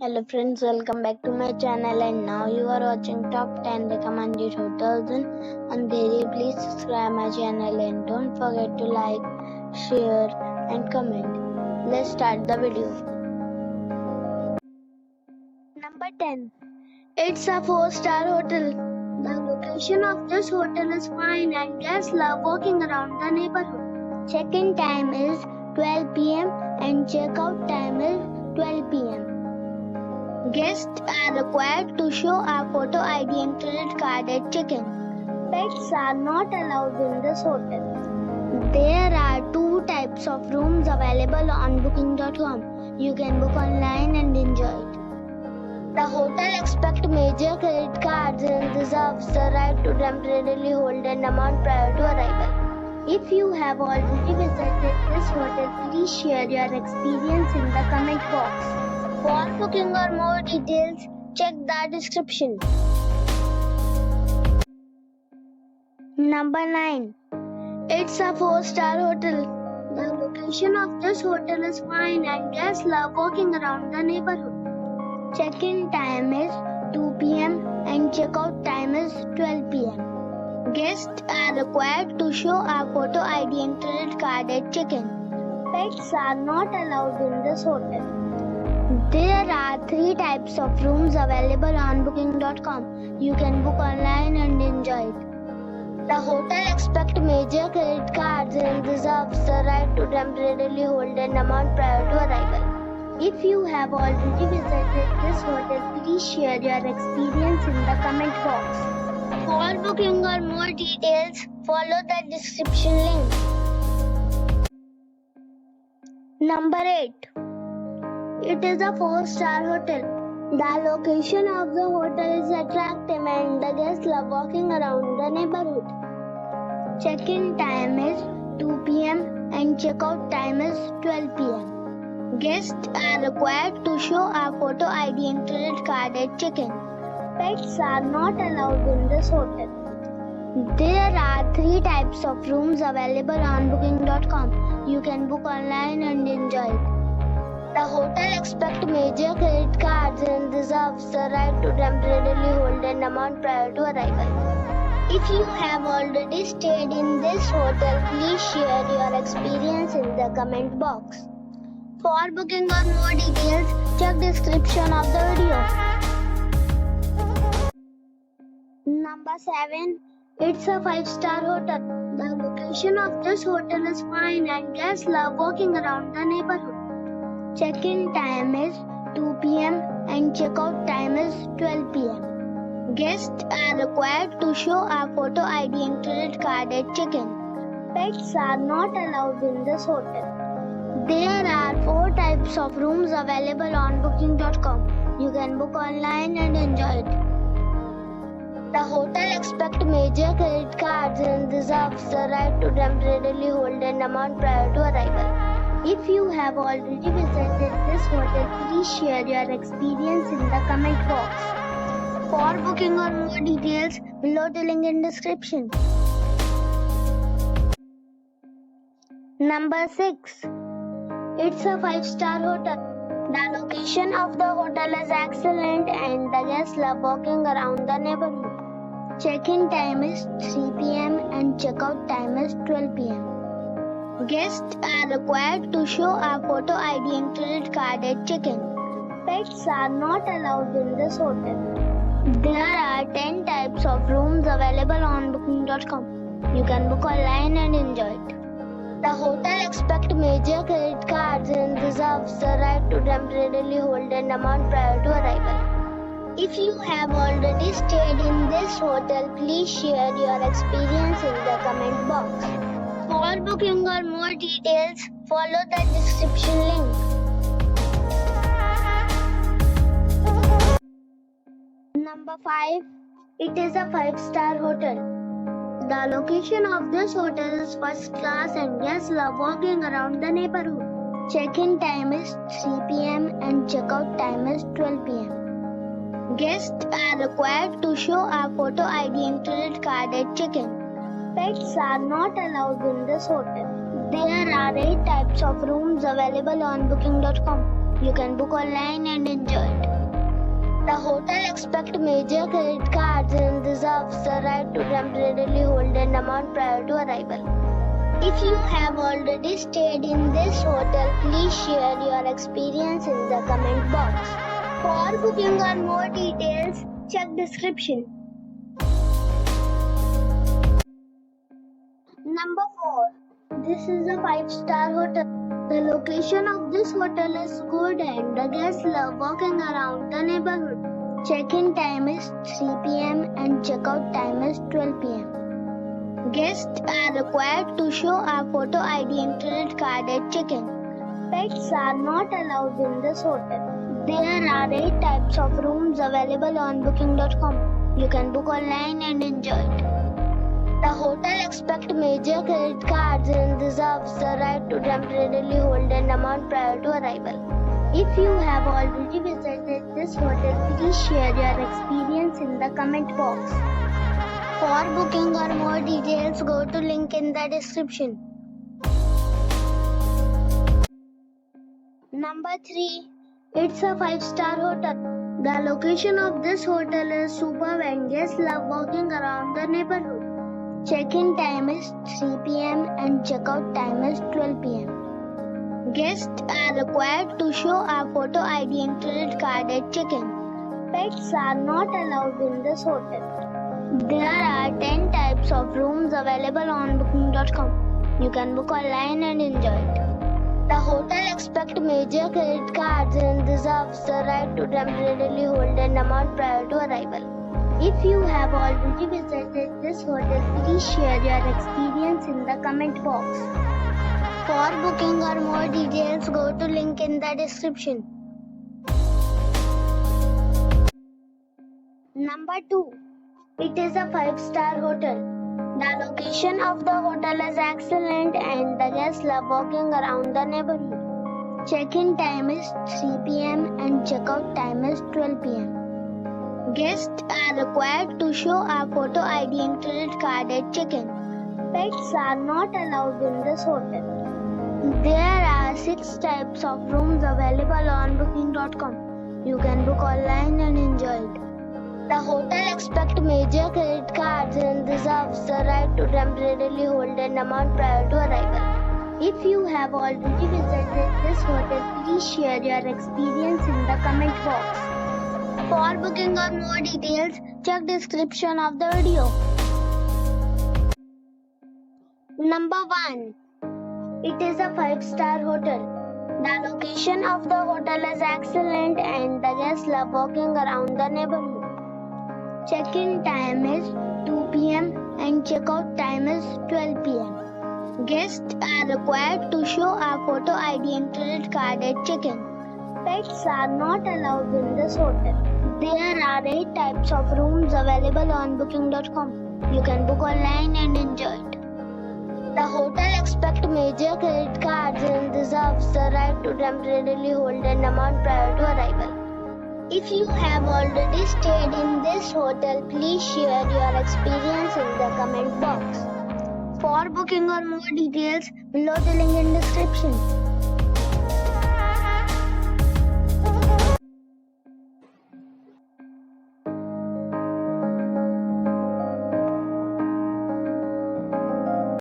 Hello friends, welcome back to my channel and now you are watching top 10 recommended hotels in Andheri. Please subscribe my channel and don't forget to like, share and comment. Let's start the video. Number 10. It's a 4-star hotel. The location of this hotel is fine and guests love walking around the neighborhood. Check-in time is 12 p.m. and check-out time is 12 p.m. Guests are required to show a photo ID and credit card at check-in. Pets are not allowed in this hotel. There are 2 types of rooms available on booking.com. You can book online and enjoy it. The hotel expects major credit cards and reserves the right to temporarily hold an amount prior to arrival. If you have already visited this hotel, please share your experience in the comment box. For booking or more details, check the description. Number 9. It's a 4-star hotel. The location of this hotel is fine and guests love walking around the neighborhood. Check-in time is 2 p.m. and check-out time is 12 p.m. Guests are required to show a photo ID and credit card at check-in. Pets are not allowed in this hotel. There are 3 types of rooms available on booking.com. You can book online and enjoy it. The hotel expects major credit cards and reserves the right to temporarily hold an amount prior to arrival. If you have already visited this hotel, please share your experience in the comment box. For booking or more details, follow the description link. Number 8. It is a 4-star hotel. The location of the hotel is attractive and the guests love walking around the neighborhood. Check-in time is 2 p.m. and check-out time is 12 p.m. Guests are required to show a photo ID and credit card at check-in. Pets are not allowed in this hotel. There are 3 types of rooms available on booking.com. You can book online and enjoy it. The hotel expects major credit cards and reserves the right to temporarily hold an amount prior to arrival. If you have already stayed in this hotel, please share your experience in the comment box. For booking or more details, check description of the video. Number 7. It's a 5-star hotel. The location of this hotel is fine and guests love walking around the neighborhood. Check-in time is 2 p.m. and check-out time is 12 p.m. Guests are required to show a photo ID and credit card at check-in. Pets are not allowed in this hotel. There are 4 types of rooms available on booking.com. You can book online and enjoy it. The hotel expects major credit cards and reserves the right to temporarily hold an amount prior to arrival. If you have already visited this hotel, please share your experience in the comment box. For booking or more details, below the link in description. Number 6. It's a 5-star hotel. The location of the hotel is excellent and the guests love walking around the neighborhood. Check-in time is 3 p.m. and check-out time is 12 p.m. Guests are required to show a photo ID and credit card at check-in. Pets are not allowed in this hotel. There are 10 types of rooms available on booking.com. You can book online and enjoy it. The hotel expects major credit cards and reserves the right to temporarily hold an amount prior to arrival. If you have already stayed in this hotel, please share your experience in the comment box. For booking or more details, follow the description link. Number 5. It is a 5-star hotel. The location of this hotel is first class and guests love walking around the neighborhood. Check-in time is 3 p.m. and check-out time is 12 p.m. Guests are required to show a photo ID and credit card at check-in. Pets are not allowed in this hotel. There are 8 types of rooms available on booking.com. You can book online and enjoy it. The hotel expects major credit cards and reserves the right to temporarily hold an amount prior to arrival. If you have already stayed in this hotel, please share your experience in the comment box. For booking or more details, check description. Number 4. This is a 5-star hotel. The location of this hotel is good and the guests love walking around the neighborhood. Check-in time is 3 p.m. and check-out time is 12 p.m. Guests are required to show a photo ID and credit card at check-in. Pets are not allowed in this hotel. There are 8 types of rooms available on booking.com. You can book online and enjoy it. The hotel expects major credit cards and reserves the right to temporarily hold an amount prior to arrival. If you have already visited this hotel, please share your experience in the comment box. For booking or more details, go to link in the description. Number 3. It's a 5-star hotel. The location of this hotel is superb and guests love walking around the neighborhood. Check-in time is 3 p.m. and check-out time is 12 p.m. Guests are required to show a photo ID and credit card at check-in. Pets are not allowed in this hotel. There are 10 types of rooms available on booking.com. You can book online and enjoy it. The hotel expects major credit cards and reserves the right to temporarily hold an amount prior to arrival. If you have already visited this hotel, please share your experience in the comment box. For booking or more details, go to link in the description. Number 2. It is a 5-star hotel. The location of the hotel is excellent and the guests love walking around the neighborhood. Check-in time is 3 p.m. and check-out time is 12 p.m. Guests are required to show a photo ID and credit card at check-in. Pets are not allowed in this hotel. There are 6 types of rooms available on booking.com. You can book online and enjoy it. The hotel expects major credit cards and reserves the right to temporarily hold an amount prior to arrival. If you have already visited this hotel, please share your experience in the comment box. For booking or more details, check description of the video. Number 1. It is a 5-star hotel. The location of the hotel is excellent and the guests love walking around the neighborhood. Check-in time is 2 p.m. and check-out time is 12 p.m. Guests are required to show a photo ID and credit card at check-in. Pets are not allowed in this hotel. There are 8 types of rooms available on booking.com. You can book online and enjoy it. The hotel expects major credit cards and reserves the right to temporarily hold an amount prior to arrival. If you have already stayed in this hotel, please share your experience in the comment box. For booking or more details, below the link in description.